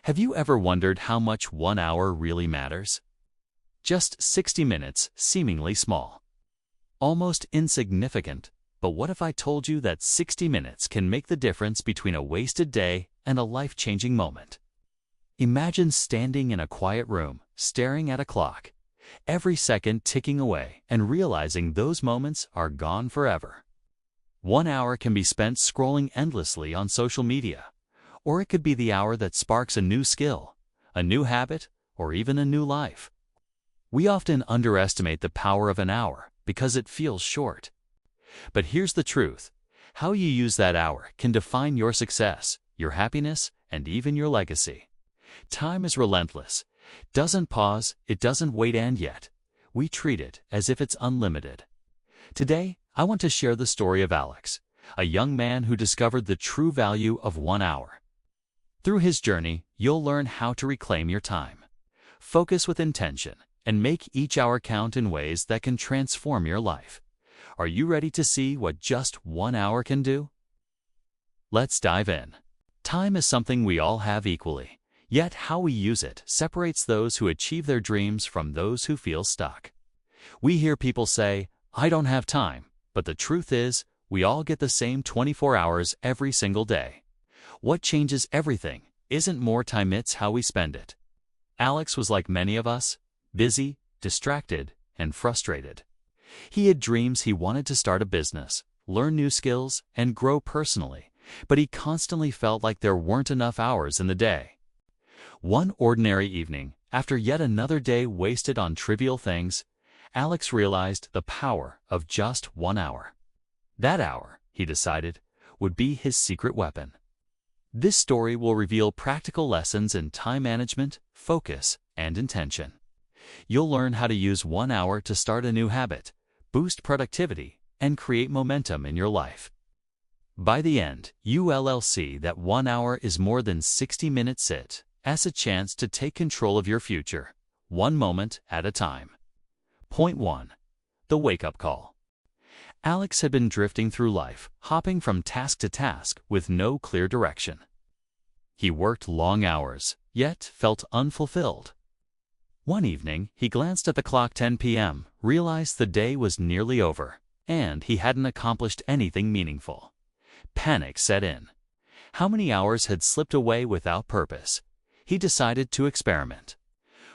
Have you ever wondered how much 1 hour really matters? Just 60 minutes, seemingly small. Almost insignificant, but what if I told you that 60 minutes can make the difference between a wasted day and a life-changing moment? Imagine standing in a quiet room, staring at a clock, every second ticking away, and realizing those moments are gone forever. 1 hour can be spent scrolling endlessly on social media, or it could be the hour that sparks a new skill, a new habit, or even a new life. We often underestimate the power of an hour because it feels short. But here's the truth. How you use that hour can define your success, your happiness, and even your legacy. Time is relentless. Doesn't pause, it doesn't wait, and yet we treat it as if it's unlimited. Today, I want to share the story of Alex, a young man who discovered the true value of 1 hour. Through his journey, you'll learn how to reclaim your time, focus with intention, and make each hour count in ways that can transform your life. Are you ready to see what just 1 hour can do? Let's dive in. Time is something we all have equally, yet how we use it separates those who achieve their dreams from those who feel stuck. We hear people say, "I don't have time," but the truth is, we all get the same 24 hours every single day. What changes everything isn't more time, it's how we spend it. Alex was like many of us, busy, distracted, and frustrated. He had dreams. He wanted to start a business, learn new skills, and grow personally, but he constantly felt like there weren't enough hours in the day. One ordinary evening, after yet another day wasted on trivial things, Alex realized the power of just 1 hour. That hour, he decided, would be his secret weapon. This story will reveal practical lessons in time management, focus, and intention. You'll learn how to use 1 hour to start a new habit, boost productivity, and create momentum in your life. By the end, you'll see that 1 hour is more than 60 minutes. It has a chance to take control of your future, one moment at a time. Point 1. The wake-up call. Alex had been drifting through life, hopping from task to task with no clear direction. He worked long hours, yet felt unfulfilled. One evening, he glanced at the clock. 10 p.m., realized the day was nearly over, and he hadn't accomplished anything meaningful. Panic set in. How many hours had slipped away without purpose? He decided to experiment.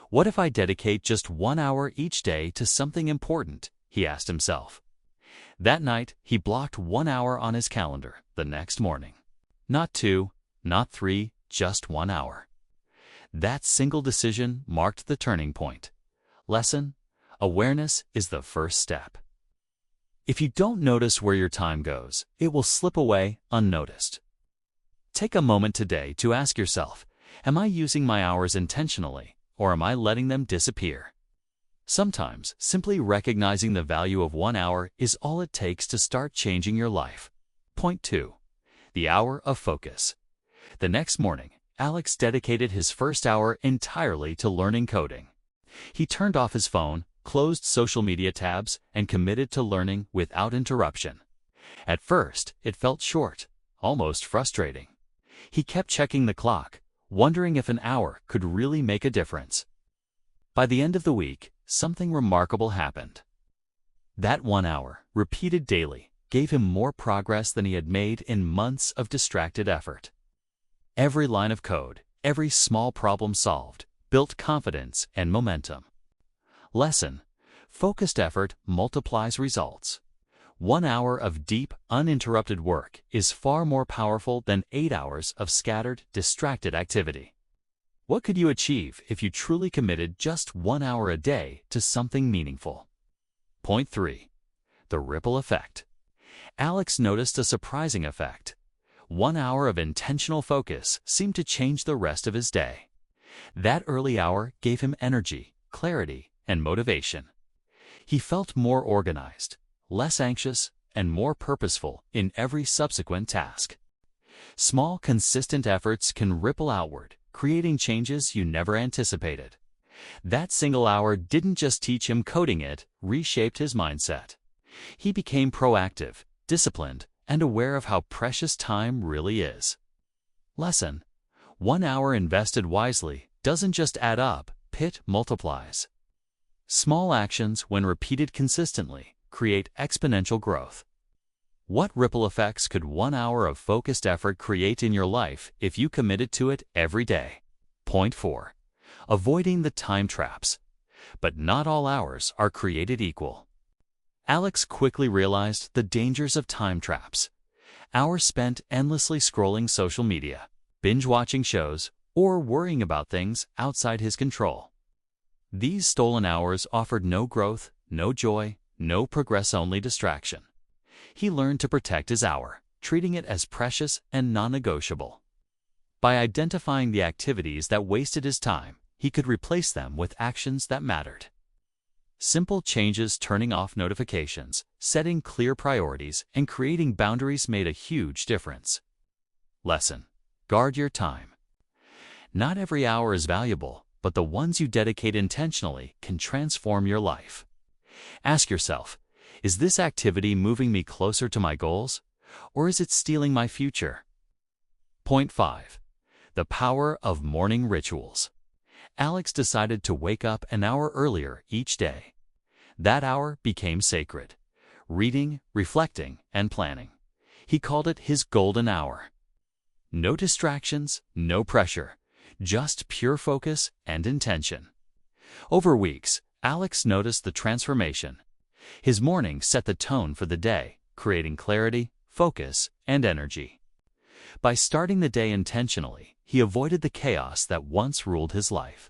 What if I dedicate just 1 hour each day to something important? He asked himself. That night, he blocked 1 hour on his calendar. The next morning. Not 2, not 3, just 1 hour. That single decision marked the turning point. Lesson: awareness is the first step. If you don't notice where your time goes, it will slip away unnoticed. Take a moment today to ask yourself, am I using my hours intentionally, or am I letting them disappear? Sometimes, simply recognizing the value of 1 hour is all it takes to start changing your life. Point 2. The hour of focus. The next morning, Alex dedicated his first hour entirely to learning coding. He turned off his phone, closed social media tabs, and committed to learning without interruption. At first, it felt short, almost frustrating. He kept checking the clock, wondering if an hour could really make a difference. By the end of the week, something remarkable happened. That 1 hour, repeated daily, gave him more progress than he had made in months of distracted effort. Every line of code, every small problem solved, built confidence and momentum. Lesson: focused effort multiplies results. 1 hour of deep, uninterrupted work is far more powerful than 8 hours of scattered, distracted activity. What could you achieve if you truly committed just 1 hour a day to something meaningful? Point 3. The ripple effect. Alex noticed a surprising effect. 1 hour of intentional focus seemed to change the rest of his day. That early hour gave him energy, clarity, and motivation. He felt more organized, less anxious, and more purposeful in every subsequent task. Small, consistent efforts can ripple outward, creating changes you never anticipated. That single hour didn't just teach him coding, it reshaped his mindset. He became proactive, disciplined, and aware of how precious time really is. Lesson: 1 hour invested wisely doesn't just add up, it multiplies. Small actions, when repeated consistently, create exponential growth. What ripple effects could 1 hour of focused effort create in your life if you committed to it every day? Point 4. Avoiding the time traps. But not all hours are created equal. Alex quickly realized the dangers of time traps. Hours spent endlessly scrolling social media, binge-watching shows, or worrying about things outside his control. These stolen hours offered no growth, no joy, no progress, only distraction. He learned to protect his hour, treating it as precious and non-negotiable. By identifying the activities that wasted his time, he could replace them with actions that mattered. Simple changes, turning off notifications, setting clear priorities, and creating boundaries made a huge difference. Lesson: guard your time. Not every hour is valuable, but the ones you dedicate intentionally can transform your life. Ask yourself, is this activity moving me closer to my goals, or is it stealing my future? Point 5. The power of morning rituals. Alex decided to wake up an hour earlier each day. That hour became sacred. Reading, reflecting, and planning. He called it his golden hour. No distractions, no pressure, just pure focus and intention. Over weeks, Alex noticed the transformation. His morning set the tone for the day, creating clarity, focus, and energy. By starting the day intentionally, he avoided the chaos that once ruled his life.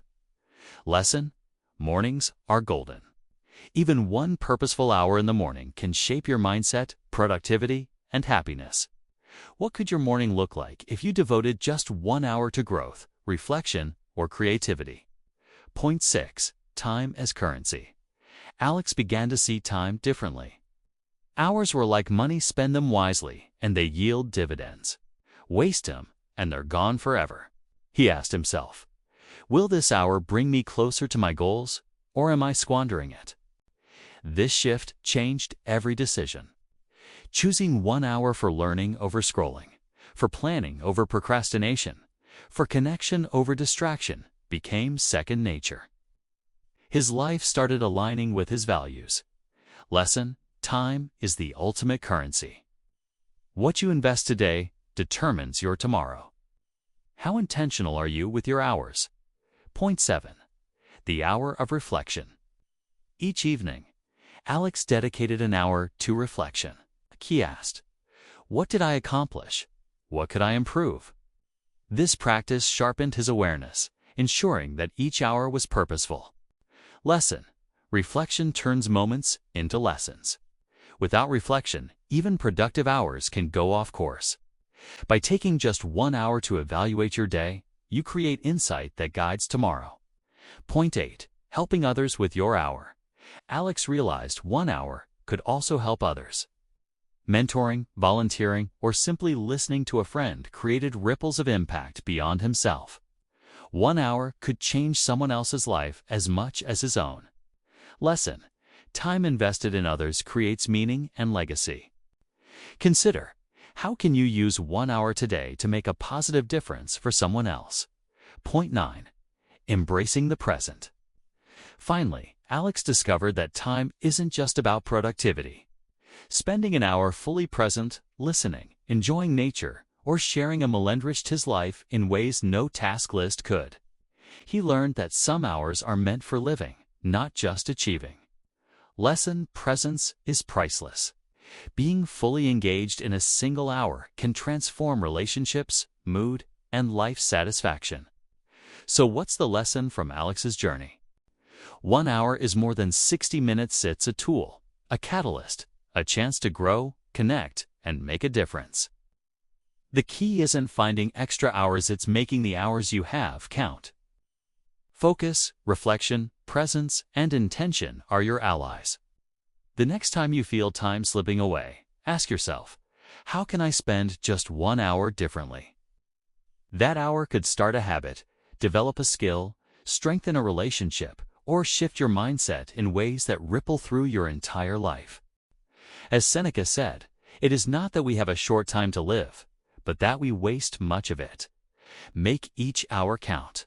Lesson: mornings are golden. Even one purposeful hour in the morning can shape your mindset, productivity, and happiness. What could your morning look like if you devoted just 1 hour to growth, reflection, or creativity? Point 6. Time as currency. Alex began to see time differently. Hours were like money. Spend them wisely, and they yield dividends. Waste them, and they're gone forever. He asked himself, will this hour bring me closer to my goals, or am I squandering it? This shift changed every decision. Choosing 1 hour for learning over scrolling, for planning over procrastination, for connection over distraction became second nature. His life started aligning with his values. Lesson: time is the ultimate currency. What you invest today determines your tomorrow. How intentional are you with your hours? Point 7. The hour of reflection. Each evening, Alex dedicated an hour to reflection. He asked, what did I accomplish? What could I improve? This practice sharpened his awareness, ensuring that each hour was purposeful. Lesson: reflection turns moments into lessons. Without reflection, even productive hours can go off course. By taking just 1 hour to evaluate your day, you create insight that guides tomorrow. Point 8. Helping others with your hour. Alex realized 1 hour could also help others. Mentoring, volunteering, or simply listening to a friend created ripples of impact beyond himself. 1 hour could change someone else's life as much as his own. Lesson: time invested in others creates meaning and legacy. Consider, how can you use 1 hour today to make a positive difference for someone else? Point 9. Embracing the present. Finally, Alex discovered that time isn't just about productivity. Spending an hour fully present, listening, enjoying nature, or sharing a meal enriched his life in ways no task list could. He learned that some hours are meant for living, not just achieving. Lesson: presence is priceless. Being fully engaged in a single hour can transform relationships, mood, and life satisfaction. So what's the lesson from Alex's journey? 1 hour is more than 60 minutes. It's a tool, a catalyst, a chance to grow, connect, and make a difference. The key isn't finding extra hours, it's making the hours you have count. Focus, reflection, presence, and intention are your allies. The next time you feel time slipping away, ask yourself, how can I spend just 1 hour differently? That hour could start a habit, develop a skill, strengthen a relationship, or shift your mindset in ways that ripple through your entire life. As Seneca said, it is not that we have a short time to live, but that we waste much of it. Make each hour count.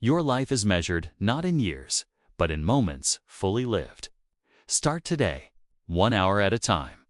Your life is measured not in years, but in moments fully lived. Start today, 1 hour at a time.